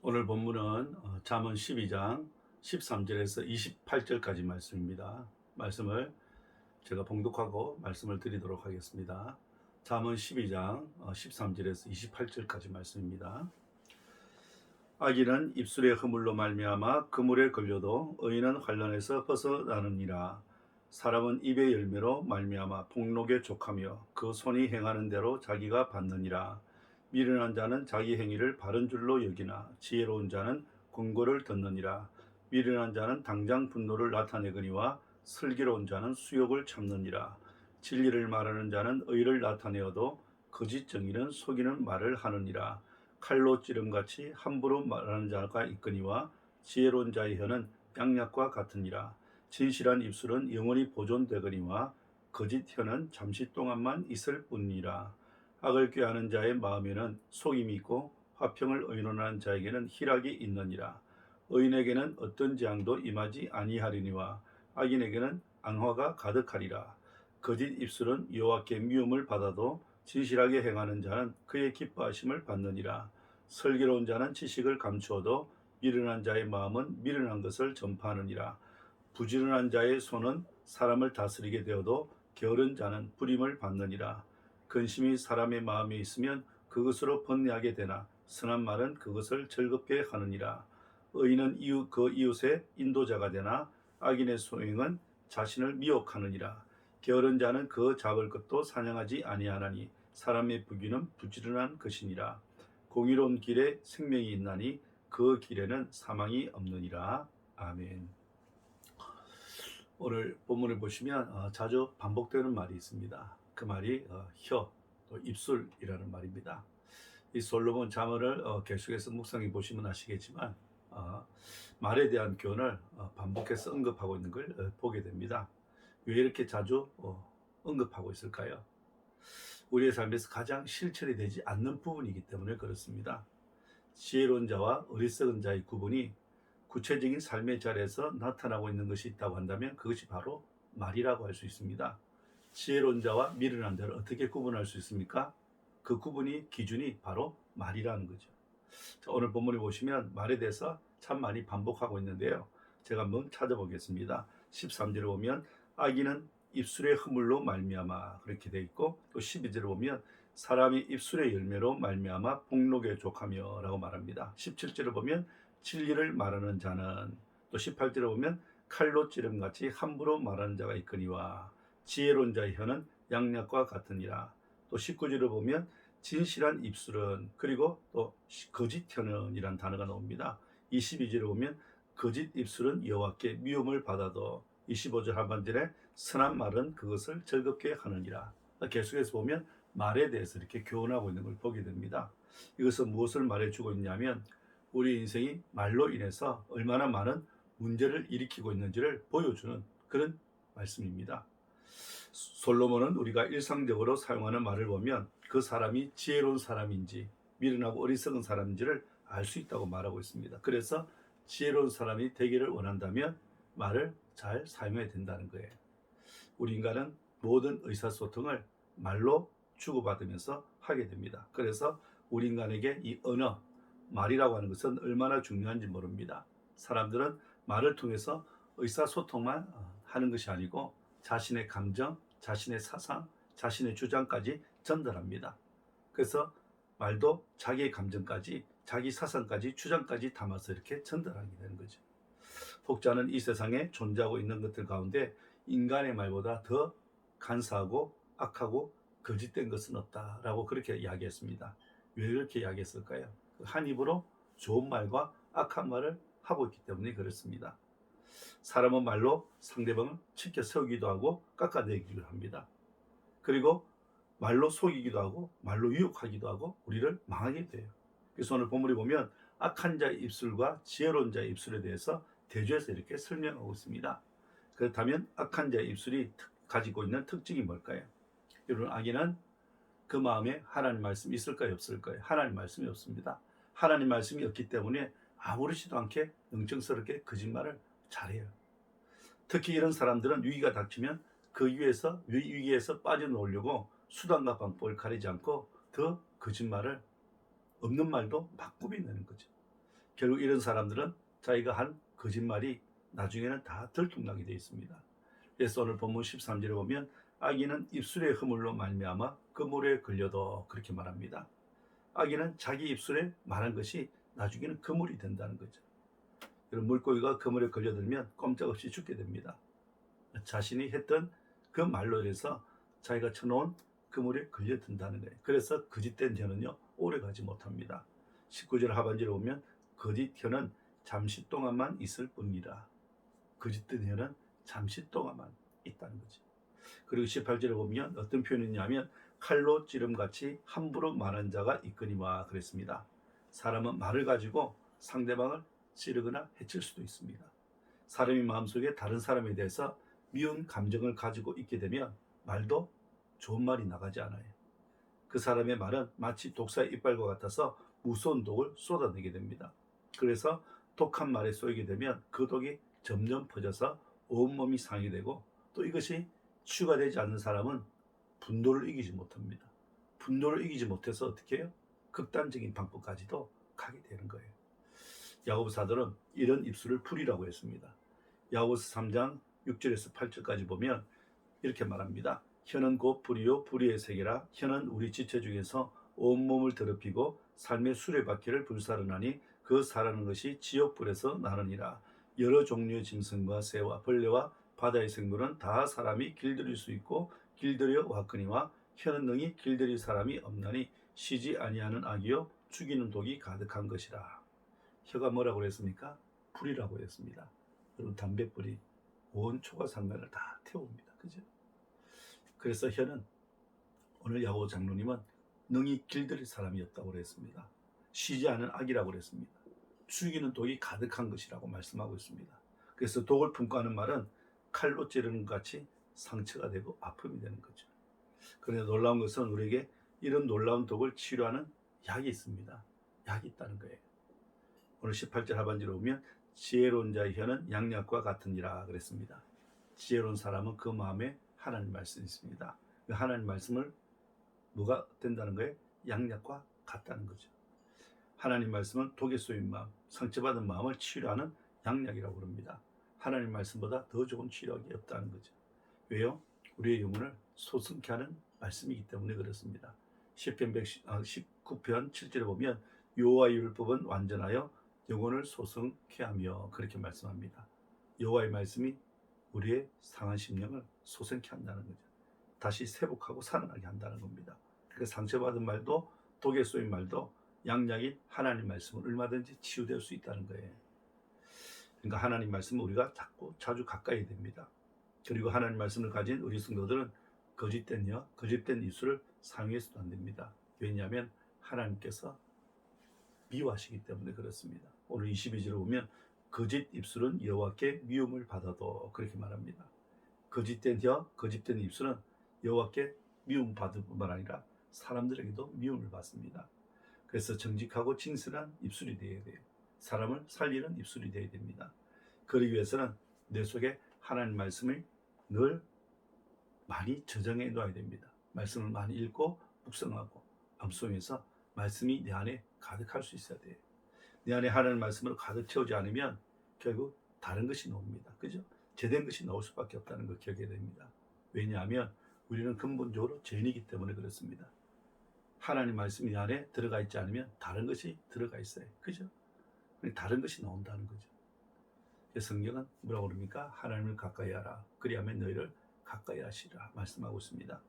오늘 본문은 잠언 12장 13절에서 28절까지 말씀입니다. 말씀을 제가 봉독하고 말씀을 드리도록 하겠습니다. 잠언 12장 13절에서 28절까지 말씀입니다. 악인은 입술의 허물로 말미암아 그물에 걸려도 의인은 환난에서 벗어나느니라. 사람은 입의 열매로 말미암아 폭록에 족하며 그 손이 행하는 대로 자기가 받느니라. 미련한 자는 자기 행위를 바른 줄로 여기나 지혜로운 자는 권고를 듣느니라. 미련한 자는 당장 분노를 나타내거니와 슬기로운 자는 수욕을 참느니라. 진리를 말하는 자는 의를 나타내어도 거짓 정의는 속이는 말을 하느니라. 칼로 찌름같이 함부로 말하는 자가 있거니와 지혜로운 자의 혀는 양약과 같으니라. 진실한 입술은 영원히 보존되거니와 거짓 혀는 잠시 동안만 있을 뿐이라. 악을 꾀하는 자의 마음에는 속임이 있고 화평을 의논하는 자에게는 희락이 있느니라. 의인에게는 어떤 재앙도 임하지 아니하리니와 악인에게는 안화가 가득하리라. 거짓 입술은 여호와께 미움을 받아도 진실하게 행하는 자는 그의 기뻐하심을 받느니라. 슬기로운 자는 지식을 감추어도 미련한 자의 마음은 미련한 것을 전파하느니라. 부지런한 자의 손은 사람을 다스리게 되어도 게으른 자는 부림을 받느니라. 근심이 사람의 마음에 있으면 그것으로 번뇌하게 되나 선한 말은 그것을 즐겁게 하느니라. 의인은 그 이웃의 인도자가 되나 악인의 소행은 자신을 미혹하느니라. 게으른 자는 그 잡을 것도 사냥하지 아니하나니 사람의 부귀는 부지런한 것이니라. 공의로운 길에 생명이 있나니 그 길에는 사망이 없느니라. 아멘. 오늘 본문을 보시면 자주 반복되는 말이 있습니다. 그 말이 혀, 또 입술이라는 말입니다. 이 솔로몬 잠언을 계속해서 묵상해 보시면 아시겠지만 말에 대한 교훈을 반복해서 언급하고 있는 걸 보게 됩니다. 왜 이렇게 자주 언급하고 있을까요? 우리의 삶에서 가장 실천이 되지 않는 부분이기 때문에 그렇습니다. 지혜로운 자와 어리석은 자의 구분이 구체적인 삶의 자리에서 나타나고 있는 것이 있다고 한다면 그것이 바로 말이라고 할 수 있습니다. 지혜로운 자와 미련한 자를 어떻게 구분할 수 있습니까? 그 구분이 기준이 바로 말이라는 거죠. 자, 오늘 본문에 보시면 말에 대해서 참 많이 반복하고 있는데요. 제가 한번 찾아보겠습니다. 13절에 보면 악인은 입술의 허물로 말미암아 그렇게 돼 있고, 또 12절에 보면 사람이 입술의 열매로 말미암아 복록에 족하며 라고 말합니다. 17절에 보면 진리를 말하는 자는, 또 18절에 보면 칼로 찌름같이 함부로 말하는 자가 있거니와 지혜로운 자의 혀는 양약과 같으니라. 또 19절에 보면 진실한 입술은, 그리고 또 거짓 혀는 이란 단어가 나옵니다. 22절에 보면 거짓 입술은 여호와께 미움을 받아도, 25절 하반절에 선한 말은 그것을 즐겁게 하느니라. 계속해서 보면 말에 대해서 이렇게 교훈하고 있는 걸 보게 됩니다. 이것은 무엇을 말해주고 있냐면 우리 인생이 말로 인해서 얼마나 많은 문제를 일으키고 있는지를 보여주는 그런 말씀입니다. 솔로몬은 우리가 일상적으로 사용하는 말을 보면 그 사람이 지혜로운 사람인지 미련하고 어리석은 사람인지를 알 수 있다고 말하고 있습니다. 그래서 지혜로운 사람이 되기를 원한다면 말을 잘 사용해야 된다는 거예요. 우리 인간은 모든 의사소통을 말로 주고받으면서 하게 됩니다. 그래서 우리 인간에게 이 언어, 말이라고 하는 것은 얼마나 중요한지 모릅니다. 사람들은 말을 통해서 의사소통만 하는 것이 아니고 자신의 감정, 자신의 사상, 자신의 주장까지 전달합니다. 그래서 말도 자기의 감정까지, 자기 사상까지, 주장까지 담아서 이렇게 전달하게 되는 거죠. 혹자는 이 세상에 존재하고 있는 것들 가운데 인간의 말보다 더 간사하고 악하고 거짓된 것은 없다라고 그렇게 이야기했습니다. 왜 그렇게 이야기했을까요? 한 입으로 좋은 말과 악한 말을 하고 있기 때문에 그렇습니다. 사람은 말로 상대방을 치켜 세우기도 하고 깎아내리기도 합니다. 그리고 말로 속이기도 하고 말로 유혹하기도 하고 우리를 망하게 돼요. 그래서 오늘 본문에 보면 악한 자의 입술과 지혜로운 자의 입술에 대해서 대조해서 이렇게 설명하고 있습니다. 그렇다면 악한 자의 입술이 가지고 있는 특징이 뭘까요? 여러분, 악인은 그 마음에 하나님 말씀이 있을까요, 없을까요? 하나님 말씀이 없습니다. 하나님 말씀이 없기 때문에 아무렇지도 않게 능청스럽게 거짓말을 잘해요. 특히 이런 사람들은 위기가 닥치면 그 위기에서 빠져나오려고 수단과 방법을 가리지 않고 더 거짓말을, 없는 말도 막 꾸며내는 거죠. 결국 이런 사람들은 자기가 한 거짓말이 나중에는 다 들통나게 되어 있습니다. 그래서 오늘 본문 13절에 보면 악인은 입술의 허물로 말미암아 그물에 걸려도 그렇게 말합니다. 악인은 자기 입술에 말한 것이 나중에는 그물이 된다는 거죠. 여러분, 물고기가 그물에 걸려들면 꼼짝없이 죽게 됩니다. 자신이 했던 그 말로 인해서 자기가 쳐놓은 그물에 걸려든다는 거예요. 그래서 거짓된 혀는요 오래 가지 못합니다. 19절 하반절에 보면 거짓 혀는 잠시 동안만 있을 뿐이라. 거짓된 혀는 잠시 동안만 있다는 거죠. 그리고 18절에 보면 어떤 표현이 있냐면 칼로 찌름같이 함부로 말한 자가 있거니와 그랬습니다. 사람은 말을 가지고 상대방을 찌르거나 해칠 수도 있습니다. 사람이 마음속에 다른 사람에 대해서 미운 감정을 가지고 있게 되면 말도 좋은 말이 나가지 않아요. 그 사람의 말은 마치 독사의 이빨과 같아서 무서운 독을 쏟아내게 됩니다. 그래서 독한 말에 쏘이게 되면 그 독이 점점 퍼져서 온몸이 상하게 되고, 또 이것이 치유가 되지 않는 사람은 분노를 이기지 못합니다. 분노를 이기지 못해서 어떻게 해요? 극단적인 방법까지도 가게 되는 거예요. 야고보 사도는 이런 입술을 불이라고 했습니다. 야고보서 3장 6절에서 8절까지 보면 이렇게 말합니다. 혀는 곧 불이요 불의의 세계라. 혀는 우리 지체 중에서 온몸을 더럽히고 삶의 수레바퀴를 불사르나니 그 사라는 것이 지옥불에서 나느니라. 여러 종류의 짐승과 새와 벌레와 바다의 생물은 다 사람이 길들일 수 있고 길들여 왔거니와 혀는 능히 길들일 사람이 없나니 쉬지 아니하는 악이요 죽이는 독이 가득한 것이라. 혀가 뭐라고 그랬습니까? 불이라고 했습니다. 여러분, 담뱃불이 온 초가상간을 다 태웁니다. 그죠? 그래서 혀는 오늘 야고보 장로님은 능히 길들일 사람이 없다고 그랬습니다. 쉬지 않은 악이라고 그랬습니다. 죽이는 독이 가득한 것이라고 말씀하고 있습니다. 그래서 독을 품고 하는 말은 칼로 찌르는 것 같이 상처가 되고 아픔이 되는 거죠. 그런데 놀라운 것은 우리에게 이런 놀라운 독을 치료하는 약이 있습니다. 약이 있다는 거예요. 오늘 18절 하반절에 보면 지혜로운 자의 혀는 양약과 같으니라 그랬습니다. 지혜로운 사람은 그 마음에 하나님 말씀이 있습니다. 하나님 말씀을 뭐가 된다는 거예요? 양약과 같다는 거죠. 하나님 말씀은 독에 쏘인 마음, 상처받은 마음을 치료하는 양약이라고 그럽니다. 하나님 말씀보다 더 좋은 치료약이 없다는 거죠. 왜요? 우리의 영혼을 소성케 하는 말씀이기 때문에 그렇습니다. 시편 19편 7절에 보면 여호와의 율법은 완전하여 영혼을 소성케 하며 그렇게 말씀합니다. 여호와의 말씀이 우리의 상한 심령을 소생케 한다는 거죠. 다시 회복하고 살아나게 한다는 겁니다. 그러니까 상처받은 말도 독에 쏘인 말도 양약인 하나님 말씀은 얼마든지 치유될 수 있다는 거예요. 그러니까 하나님 말씀은 우리가 자주 가까이 됩니다. 그리고 하나님 말씀을 가진 우리 성도들은 거짓된 혀, 거짓된 입술을 사용해서도 안 됩니다. 왜냐하면 하나님께서 미워하시기 때문에 그렇습니다. 오늘 22절을 보면 거짓 입술은 여호와께 미움을 받아도 그렇게 말합니다. 거짓된 혀, 거짓된 입술은 여호와께 미움 받을 뿐만 아니라 사람들에게도 미움을 받습니다. 그래서 정직하고 진실한 입술이 되어야 돼요. 사람을 살리는 입술이 되어야 됩니다. 그러기 위해서는 내 속에 하나님 말씀을 늘 많이 저장해 놔야 됩니다. 말씀을 많이 읽고 묵상하고 암송해서 말씀이 내 안에 가득할 수 있어야 돼요. 내 안에 하나님 말씀을 가득 채우지 않으면 결국 다른 것이 나옵니다. 그죠? 제된 것이 나올 수밖에 없다는 걸 기억해야 됩니다. 왜냐하면 우리는 근본적으로 죄인이기 때문에 그렇습니다. 하나님 말씀이 내 안에 들어가 있지 않으면 다른 것이 들어가 있어요. 그죠? 다른 것이 나온다는 거죠. 성경은 뭐라고 그럽니까? 하나님을 가까이 하라. 그리하면 너희를 가까이 하시라 말씀하고 있습니다.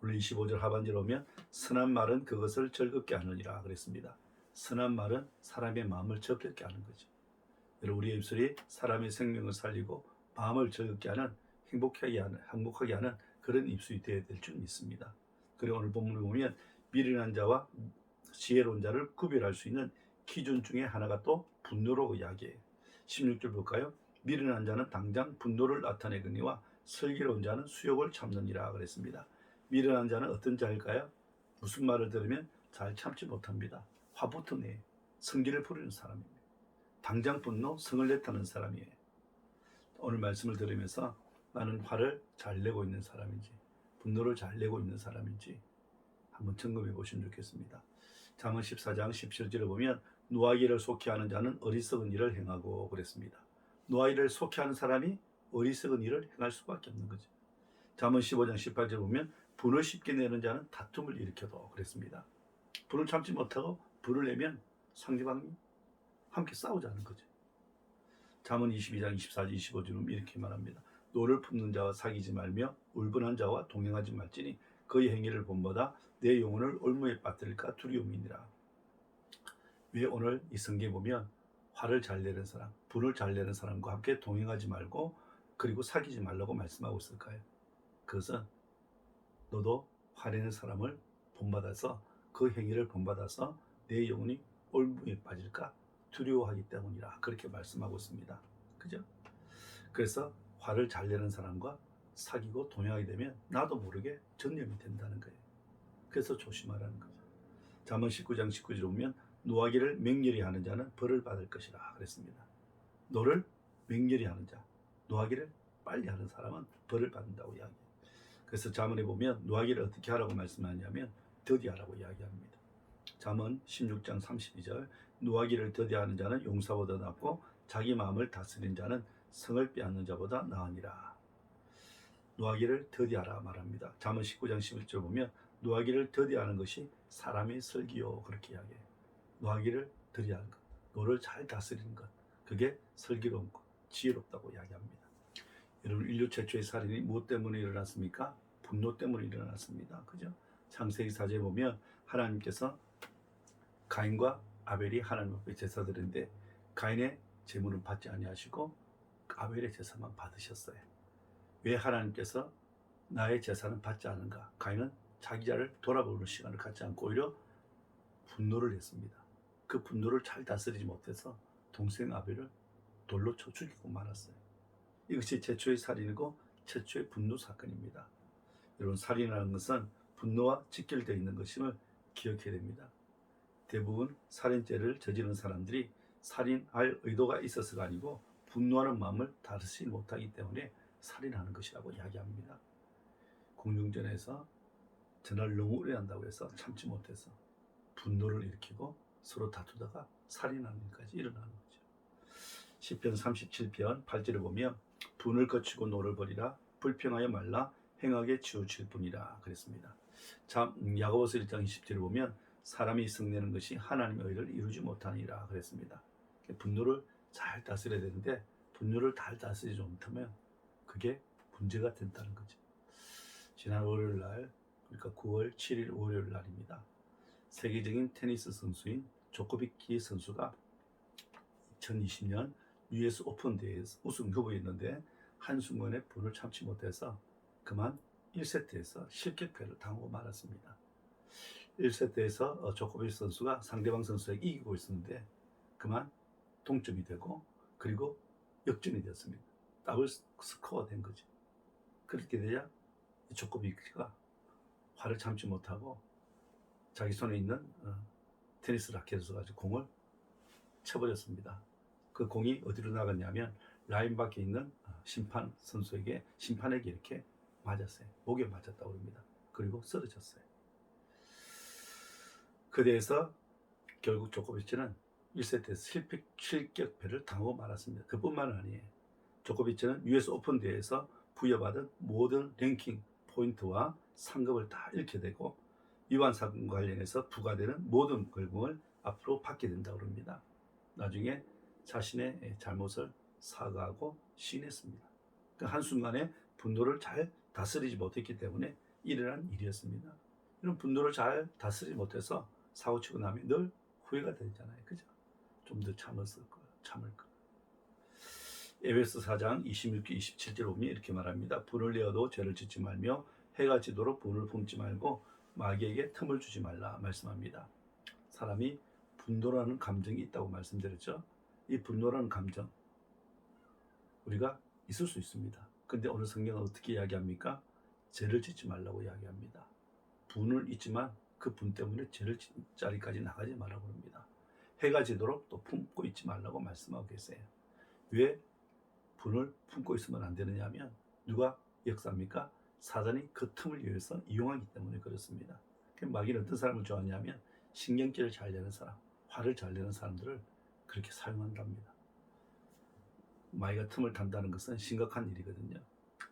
오늘 25절 하반절 오면 선한 말은 그것을 즐겁게 하느니라 그랬습니다. 선한 말은 사람의 마음을 즐겁게 하는 거죠. 여러분, 우리의 입술이 사람의 생명을 살리고 마음을 즐겁게 하는, 행복하게 하는 그런 입술이 되어야 될 줄 믿습니다. 그리고 오늘 본문을 보면 미련한 자와 지혜로운 자를 구별할 수 있는 기준 중에 하나가 또 분노로 이야기해요. 16절 볼까요? 미련한 자는 당장 분노를 나타내거니와 슬기로운 자는 수욕을 참느니라 그랬습니다. 미련한 자는 어떤 자일까요? 무슨 말을 들으면 잘 참지 못합니다. 화부터 내 성질을 부리는 사람입니다. 당장 분노, 성을 내타는 사람이에요. 오늘 말씀을 들으면서 나는 화를 잘 내고 있는 사람인지, 분노를 잘 내고 있는 사람인지 한번 점검해 보시면 좋겠습니다. 잠언 14장 17절에 보면 노하기를 속해하는 자는 어리석은 일을 행하고 그랬습니다. 노하기를 속해하는 사람이 어리석은 일을 행할 수밖에 없는 거죠. 잠언 15장 18절 보면 분을 쉽게 내는 자는 다툼을 일으켜도 그랬습니다. 분을 참지 못하고 분을 내면 상대방이 함께 싸우자는 거죠. 잠언 22장 24절 25절은 이렇게 말합니다. 노를 품는 자와 사귀지 말며 울분한 자와 동행하지 말지니 그의 행위를 본보다 내 영혼을 올무에 빠뜨릴까 두려움이니라. 왜 오늘 이 성경에 보면 화를 잘 내는 사람, 분을 잘 내는 사람과 함께 동행하지 말고 그리고 사귀지 말라고 말씀하고 있을까요? 그것은 너도 화내는 사람을 본받아서 그 행위를 본받아서 내 영혼이 올무에 빠질까 두려워하기 때문이라 그렇게 말씀하고 있습니다. 그죠? 그래서 화를 잘 내는 사람과 사귀고 동행하게 되면 나도 모르게 전염이 된다는 거예요. 그래서 조심하라는 거죠. 잠언 19장 19절 보면 노하기를 맹렬히 하는 자는 벌을 받을 것이라 그랬습니다. 노를 맹렬히 하는 자, 노하기를 빨리 하는 사람은 벌을 받는다고 이야기해요. 그래서 잠언에 보면 노하기를 어떻게 하라고 말씀하냐면 더디하라고 이야기합니다. 잠언 16장 32절 노하기를 더디하는 자는 용사보다 낫고 자기 마음을 다스린 자는 성을 빼앗는 자보다 나으니라. 노하기를 더디하라 말합니다. 잠언 19장 11절 보면 노하기를 더디하는 것이 사람의 설기요 그렇게 이야기해요. 노하기를 더디하는 것, 노를 잘 다스리는 것, 그게 슬기로운 것, 지혜롭다고 이야기합니다. 여러분 인류 최초의 살인이 무엇 때문에 일어났습니까? 분노 때문에 일어났습니다. 그죠? 창세기 4절에 보면 하나님께서 가인과 아벨이 하나님 앞에 제사드렸는데 가인의 제물은 받지 아니하시고 아벨의 제사만 받으셨어요. 왜 하나님께서 나의 제사는 받지 않은가? 가인은 자기 자를 돌아보는 시간을 갖지 않고 오히려 분노를 했습니다. 그 분노를 잘 다스리지 못해서 동생 아벨을 돌로 쳐 죽이고 말았어요. 이것이 최초의 살인이고 최초의 분노 사건입니다. 여러분 살인이라는 것은 분노와 직결되어 있는 것임을 기억해야 됩니다. 대부분 살인죄를 저지른 사람들이 살인할 의도가 있어서가 아니고 분노하는 마음을 다루지 못하기 때문에 살인하는 것이라고 이야기합니다. 공중전에서 전화를 너무 오래 한다고 해서 참지 못해서 분노를 일으키고 서로 다투다가 살인하는 일까지 일어나는 거죠. 시편 37편 8절에 보면 분을 거치고 노를 버리라 불평하여 말라 행하게 치우칠 뿐이라 그랬습니다. 야고보서 1장 20절에 보면 사람이 성내는 것이 하나님의 의를 이루지 못하니라 그랬습니다. 분노를 잘 다스려야 되는데 분노를 잘 다스리지 못하면 그게 문제가 된다는 거죠. 지난 월요일 날, 그러니까 9월 7일 월요일 날입니다. 세계적인 테니스 선수인 조코비키 선수가 2020년 US 오픈 대회에서 우승 후보였는데 한순간에 분을 참지 못해서 그만 1세트에서 실격패를 당하고 말았습니다. 1세트에서 조코비치 선수가 상대방 선수에게 이기고 있었는데 그만 동점이 되고 그리고 역전이 되었습니다. 더블 스코어가 된 거죠. 그렇게 되자 조코비치가 화를 참지 못하고 자기 손에 있는 테니스 라켓을 가지고 공을 쳐버렸습니다. 그 공이 어디로 나갔냐면 라인 밖에 있는 심판에게 이렇게 맞았어요. 목에 맞았다고 합니다. 그리고 쓰러졌어요. 그 대해서 결국 조코비치는 1세트에서 실격패를 당하고 말았습니다. 그뿐만 아니에요. 조코비치는 US 오픈 대회에서 부여받은 모든 랭킹 포인트와 상금을 다 잃게 되고 위반 사건과 관련해서 부과되는 모든 벌금을 앞으로 받게 된다고 합니다. 나중에 자신의 잘못을 사과하고 시인했습니다. 그 한순간에 분노를 잘 다스리지 못했기 때문에 일어난 일이었습니다. 이런 분노를 잘 다스리지 못해서 사고치고 나면 늘 후회가 되잖아요. 그죠? 좀 더 참을 걸. 에베소 4장 26절 27절 보면 이렇게 말합니다. 분을 내어도 죄를 짓지 말며 해가 지도록 분을 품지 말고 마귀에게 틈을 주지 말라 말씀합니다. 사람이 분노라는 감정이 있다고 말씀드렸죠. 이 분노라는 감정 우리가 있을 수 있습니다. 근데 오늘 성경은 어떻게 이야기합니까? 죄를 짓지 말라고 이야기합니다. 분을 있지만 그 분 때문에 죄를 짓는 자리까지 나가지 말라고 합니다. 해가 지도록 또 품고 있지 말라고 말씀하고 계세요. 왜 분을 품고 있으면 안 되느냐 하면 누가 역사합니까? 사단이 그 틈을 위해서 이용하기 때문에 그렇습니다. 마귀는 어떤 사람을 좋아하냐면 신경질을 잘 내는 사람, 화를 잘 내는 사람들을 그렇게 사용한답니다. 마귀가 틈을 탄다는 것은 심각한 일이거든요.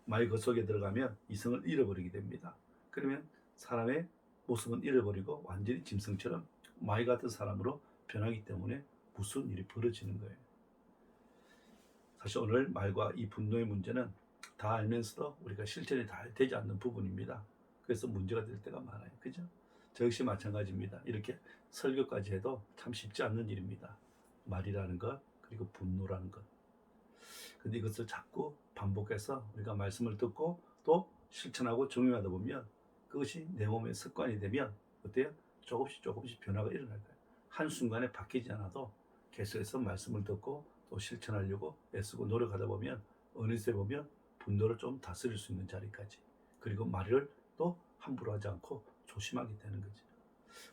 마귀 그 속에 들어가면 이성을 잃어버리게 됩니다. 그러면 사람의 모습은 잃어버리고 완전히 짐승처럼 마귀 같은 사람으로 변하기 때문에 무슨 일이 벌어지는 거예요. 사실 오늘 말과 이 분노의 문제는 다 알면서도 우리가 실천이 잘 되지 않는 부분입니다. 그래서 문제가 될 때가 많아요. 그죠? 저 역시 마찬가지입니다. 이렇게 설교까지 해도 참 쉽지 않는 일입니다. 말이라는 것, 그리고 분노라는 것. 근데 이것을 자꾸 반복해서 우리가 말씀을 듣고 또 실천하고 적용하다 보면 그것이 내 몸의 습관이 되면 어때요? 조금씩 변화가 일어날 거예요. 한순간에 바뀌지 않아도 계속해서 말씀을 듣고 또 실천하려고 애쓰고 노력하다 보면 어느새 보면 분노를 좀 다스릴 수 있는 자리까지, 그리고 말을 또 함부로 하지 않고 조심하게 되는 거죠.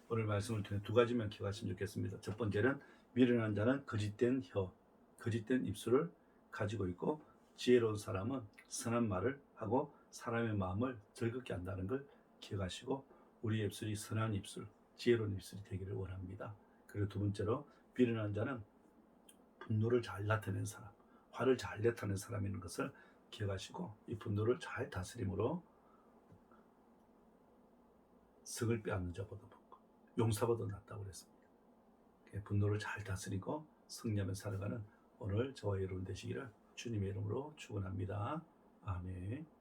오늘 말씀을 통해 두 가지만 기억하시면 좋겠습니다. 첫 번째는 미련한 자는 거짓된 혀, 거짓된 입술을 가지고 있고, 지혜로운 사람은 선한 말을 하고 사람의 마음을 즐겁게 한다는 걸 기억하시고, 우리 입술이 선한 입술, 지혜로운 입술이 되기를 원합니다. 그리고 두 번째로, 미련한 자는 분노를 잘 나타내는 사람, 화를 잘 나타내는 사람인 것을 기억하시고, 이 분노를 잘 다스림으로 성을 빼앗는 자보다 용사보다 낫다고 그랬습니다. 분노를 잘 다스리고 승리하며 살아가는 오늘 저와 여러분 되시기를 주님의 이름으로 축원합니다. 아멘.